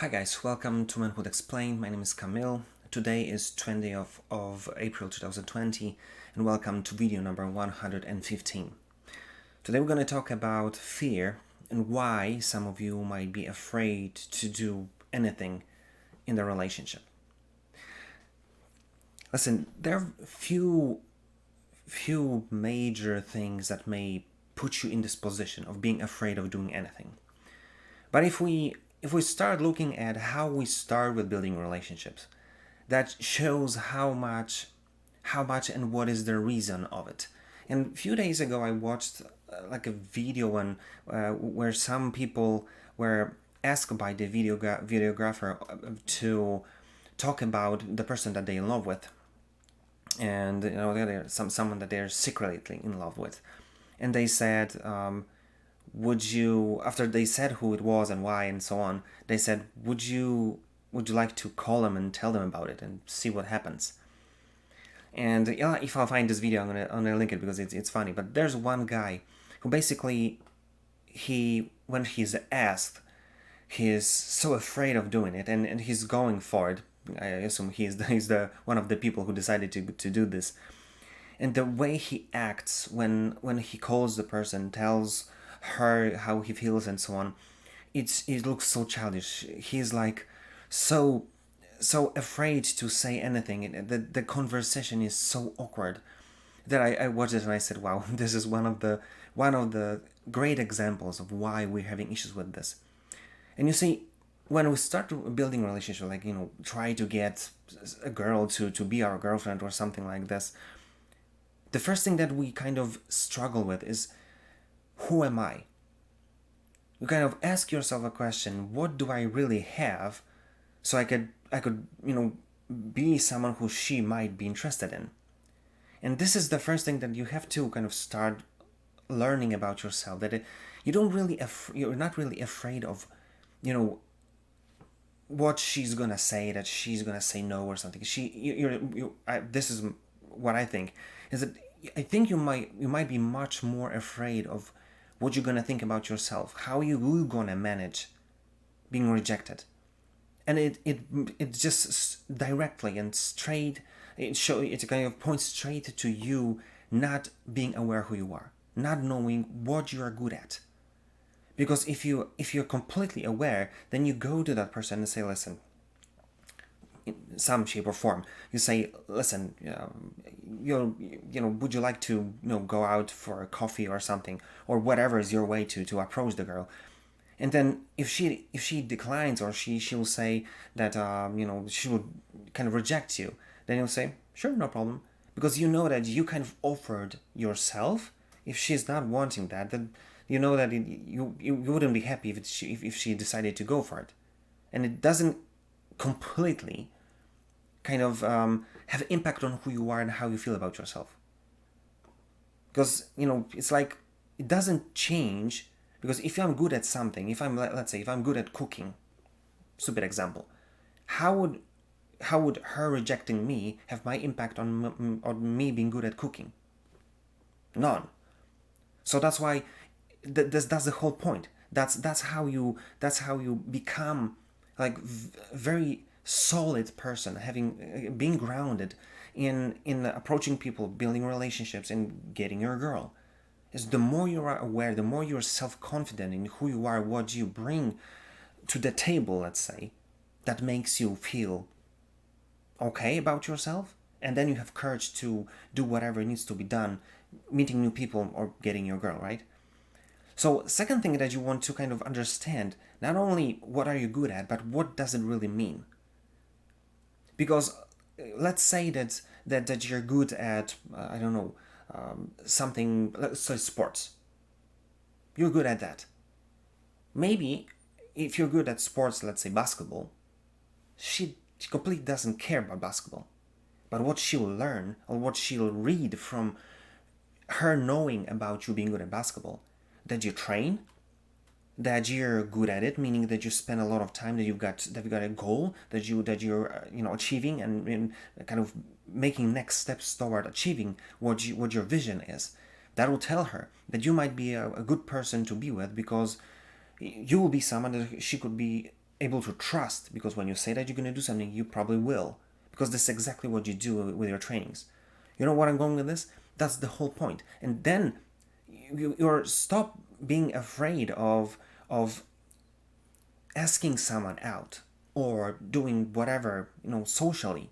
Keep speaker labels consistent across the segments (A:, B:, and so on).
A: Hi guys, welcome to Manhood Explained. My name is Camille. Today is 20th of April 2020 and welcome to video number 115. Today we're going to talk about fear and why some of you might be afraid to do anything in the relationship. Listen, there are few major things that may put you in this position of being afraid of doing anything. But if we start looking at how we start with building relationships, that shows how much and what is the reason of it. And a few days ago I watched like a video where some people were asked by the videographer to talk about the person that they're in love with, and they're someone that they're secretly in love with, and they said, would you, after they said who it was and why and so on, they said, would you like to call them and tell them about it and see what happens? And yeah, if I'll find this video, I'm gonna link it because it's funny. But there's one guy who basically, when he's asked, he's so afraid of doing it, and he's going for it. I assume he's the one of the people who decided to do this. And the way he acts when he calls the person, tells her how he feels and so on, it looks so childish. He's like so afraid to say anything. The conversation is so awkward that I watched it and I said, wow, this is one of the great examples of why we're having issues with this. And you see, when we start building a relationship, like, try to get a girl to be our girlfriend or something like this, the first thing that we kind of struggle with is, who am I? You kind of ask yourself a question, what do I really have, so I could be someone who she might be interested in. And this is the first thing that you have to kind of start learning about yourself, that you're not really afraid of what she's gonna say, that she's gonna say no or something. This is what I think, is that I think you might be much more afraid of what you're gonna think about yourself, how you gonna manage being rejected. And it just directly and straight, it kind of points straight to you not being aware who you are, not knowing what you are good at. Because if you're completely aware, then you go to that person and say, listen, in some shape or form, you say, listen, would you like to go out for a coffee or something, or whatever is your way to approach the girl. And then if she declines, or she'll say that she will kind of reject you, then you'll say, sure, no problem, because you know that you kind of offered yourself. If she's not wanting that, then you know that you wouldn't be happy if she decided to go for it. And it doesn't completely kind of have impact on who you are and how you feel about yourself. Because it's like, it doesn't change. Because if I'm good at something, let's say if I'm good at cooking, stupid example, how would her rejecting me have my impact on me being good at cooking? None. So that's why that's the whole point. That's how you become like very solid person, being grounded in approaching people, building relationships, and getting your girl. Is the more you are aware, the more you're self-confident in who you are, what you bring to the table, let's say, that makes you feel okay about yourself, and then you have courage to do whatever needs to be done, meeting new people or getting your girl, right? So second thing that you want to kind of understand, not only what are you good at, but what does it really mean? Because let's say that you're good at, I don't know, something, let's say sports. You're good at that. Maybe if you're good at sports, let's say basketball, she completely doesn't care about basketball. But what she'll learn, or what she'll read from her knowing about you being good at basketball, that you train, that you're good at it, meaning that you spend a lot of time, that you've got a goal that you're achieving, and kind of making next steps toward achieving what your vision is. That will tell her that you might be a good person to be with, because you will be someone that she could be able to trust, because when you say that you're going to do something, you probably will, because this is exactly what you do with your trainings. You know what I'm going with this? That's the whole point. And then you're stop being afraid of asking someone out or doing whatever, socially,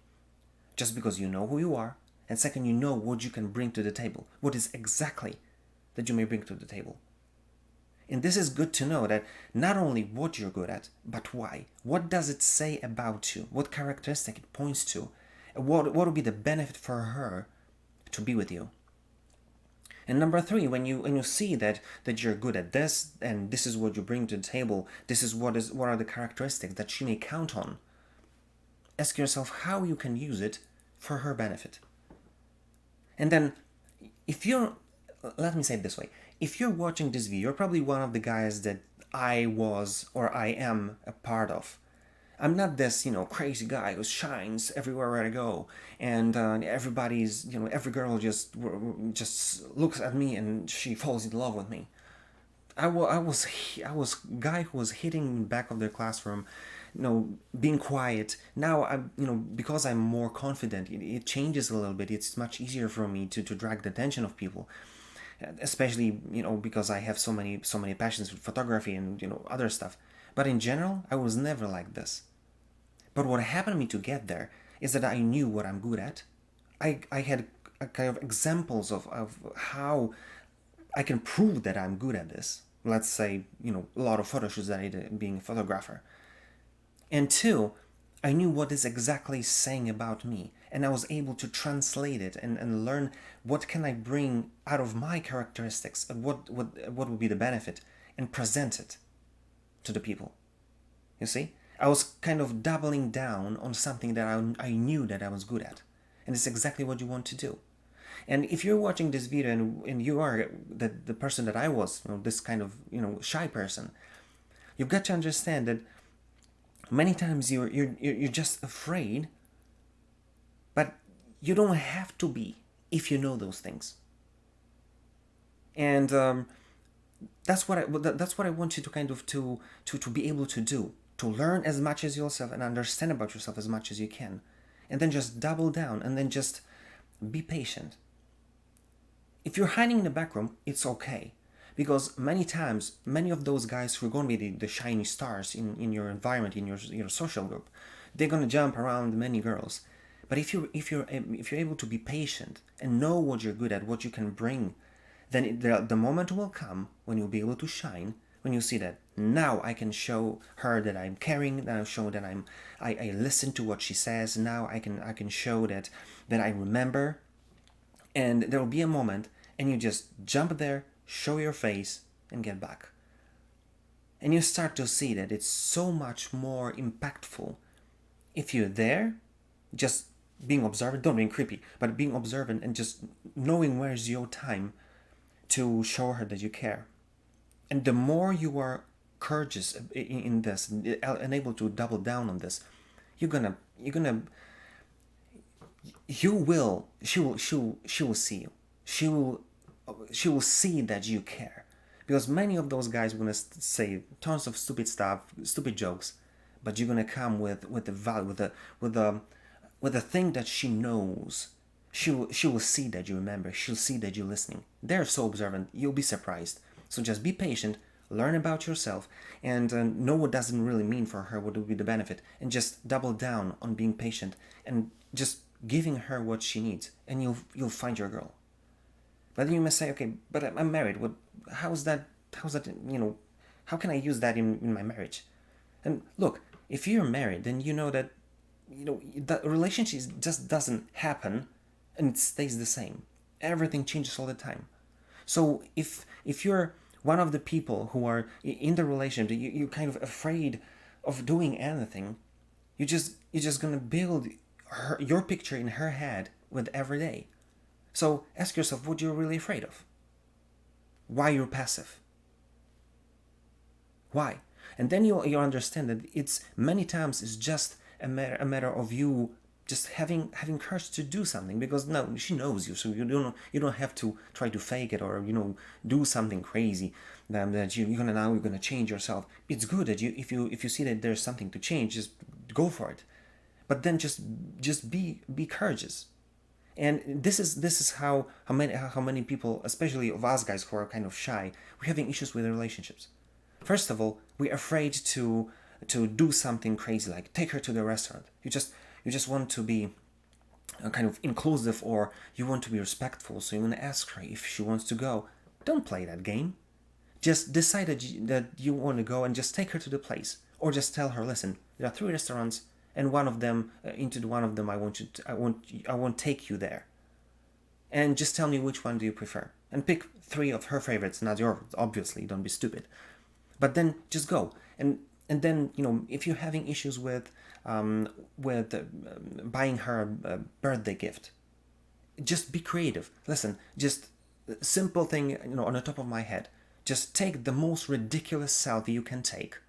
A: just because you know who you are, and second, you know what you can bring to the table, what is exactly that you may bring to the table. And this is good to know, that not only what you're good at, but why. What does it say about you? What characteristic it points to? What would be the benefit for her to be with you? And number three, when you see that you're good at this, and this is what you bring to the table, this is what are the characteristics that she may count on. Ask yourself how you can use it for her benefit. And then, if you're, let me say it this way, if you're watching this video, you're probably one of the guys that I was or I am a part of. I'm not this, crazy guy who shines everywhere where I go, and everybody's, every girl just looks at me and she falls in love with me. I was guy who was hitting in the back of their classroom, being quiet. Now I'm, because I'm more confident, it changes a little bit. It's much easier for me to drag the attention of people, especially because I have so many passions with photography and other stuff. But in general, I was never like this. But what happened to me to get there is that I knew what I'm good at. I had a kind of examples of how I can prove that I'm good at this. Let's say, a lot of photo shoots that I did being a photographer. And two, I knew what is exactly saying about me. And I was able to translate it and learn what can I bring out of my characteristics, and what would be the benefit, and present it to the people. You see? I was kind of doubling down on something that I knew that I was good at. And it's exactly what you want to do. And if you're watching this video and you are the person that I was, this kind of, shy person, you've got to understand that many times you're just afraid, but you don't have to be if you know those things. And that's what I want you to kind of to be able to do, to learn as much as yourself and understand about yourself as much as you can, and then just double down, and then just be patient. If you're hiding in the back room, it's okay, because many times, many of those guys who are going to be the shiny stars in your environment, in your social group, they're going to jump around many girls. But if you're able to be patient and know what you're good at, what you can bring, then the moment will come when you'll be able to shine, when you see that now I can show her that I'm caring, that I show that I listen to what she says. Now I can show that I remember, and there will be a moment, and you just jump there, show your face, and get back. And you start to see that it's so much more impactful if you're there, just being observant, don't being creepy, but being observant and just knowing where's your time to show her that you care. And the more you are courageous in this and able to double down on this, she will see you. She will see that you care. Because many of those guys are gonna say tons of stupid stuff, stupid jokes, but you're gonna come with the value, with the thing that she knows. She will see that you remember. She'll see that you're listening. They're so observant, you'll be surprised. So just be patient, learn about yourself, and know what doesn't really mean for her, what would be the benefit, and just double down on being patient and just giving her what she needs, and you'll find your girl. But then you must say, okay, but I'm married. What? How's that? How can I use that in my marriage? And look, if you're married, then you know that that relationship just doesn't happen and it stays the same. Everything changes all the time. So if you're one of the people who are in the relationship, you're kind of afraid of doing anything, you're just gonna build your picture in her head with every day. So ask yourself what you're really afraid of. Why you're passive. Why? And then you'll understand that it's many times it's just a matter of you just having courage to do something, because no, she knows you, so you don't have to try to fake it, or do something crazy that you're gonna change yourself. It's good that if you see that there's something to change, just go for it. But then just be courageous. And this is how many people, especially of us guys who are kind of shy, we're having issues with relationships. First of all, we're afraid to do something crazy, like take her to the restaurant. You just want to be kind of inclusive, or you want to be respectful, so you want to ask her if she wants to go. Don't play that game. Just decide that you want to go, and just take her to the place, or just tell her, listen, there are 3 restaurants, and one of them, into one of them, I won't take you there, and just tell me which one do you prefer, and pick 3 of her favorites, not yours, obviously. Don't be stupid. But then just go. And then, if you're having issues with buying her a birthday gift, just be creative. Listen, just simple thing, on the top of my head. Just take the most ridiculous selfie you can take.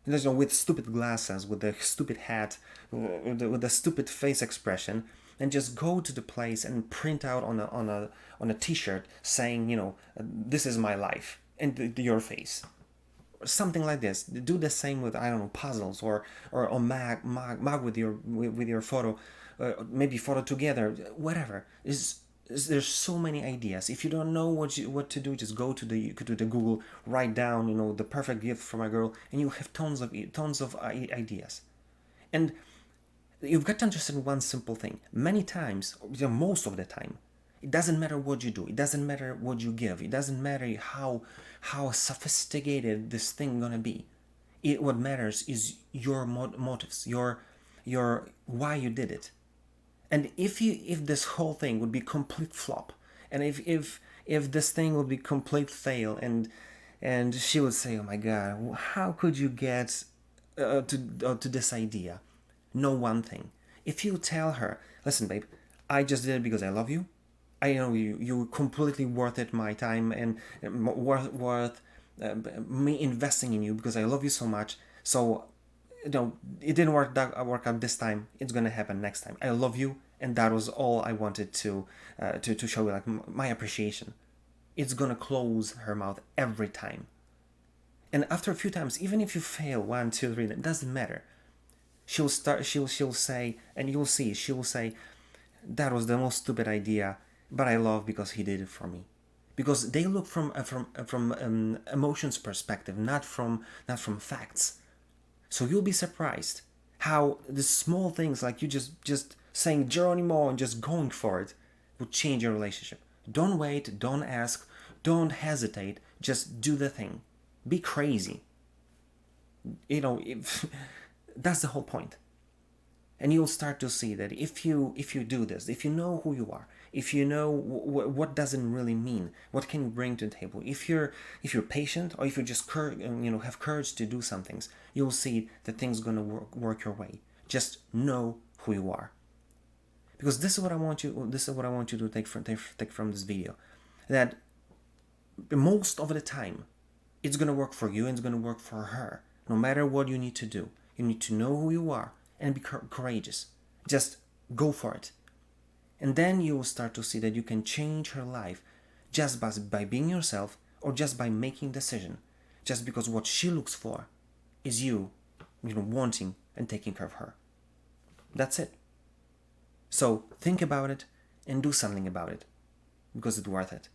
A: With stupid glasses, with a stupid hat, with a stupid face expression, and just go to the place and print out on a T-shirt saying, this is my life, and your face. Something like this. Do the same with, I don't know, puzzles, or mug with your photo, maybe photo together, whatever. There's so many ideas. If you don't know what to do, just go to the Google, write down the perfect gift for my girl, and you have tons of ideas. And you've got to understand one simple thing. Many times, most of the time, it doesn't matter what you do. It doesn't matter what you give. It doesn't matter how sophisticated this thing gonna be. What matters is your motives, your why you did it. And if this whole thing would be complete flop, and if this thing would be complete fail, and she would say, oh my god, how could you get to this idea? Know one thing. If you tell her, listen babe, I just did it because I love you. I know you're completely worth it, my time, and worth me investing in you, because I love you so much. So, it didn't work out this time. It's gonna happen next time. I love you, and that was all I wanted to show you, like, my appreciation. It's gonna close her mouth every time. And after a few times, even if you fail 1, 2, 3, it doesn't matter. She'll say, and you'll see, she will say, that was the most stupid idea, but I love because he did it for me. Because they look from emotions perspective, not from facts. So you'll be surprised how the small things, like you just saying Geronimo and just going for it, would change your relationship. Don't wait, don't ask, don't hesitate, just do the thing. Be crazy. That's the whole point. And you'll start to see that if you do this, if you know who you are, if you know what does it really mean, what can you bring to the table, if you're patient, or if you just have courage to do some things, you'll see that things gonna work your way. Just know who you are. Because this is what I want you to take from this video, that most of the time it's gonna work for you and it's gonna work for her. No matter what you need to do, you need to know who you are and be courageous. Just go for it. And then you will start to see that you can change her life just by being yourself, or just by making decision. Just because what she looks for is you wanting and taking care of her. That's it. So think about it and do something about it, because it's worth it.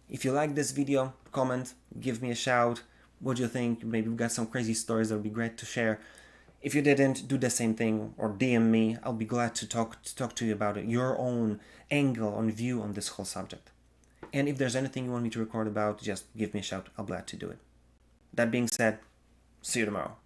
A: If you like this video, comment, give me a shout. What do you think? Maybe we've got some crazy stories that would be great to share. If you didn't, do the same thing, or DM me. I'll be glad to talk to you about it, your own angle on view on this whole subject. And if there's anything you want me to record about, just give me a shout. I'll be glad to do it. That being said, see you tomorrow.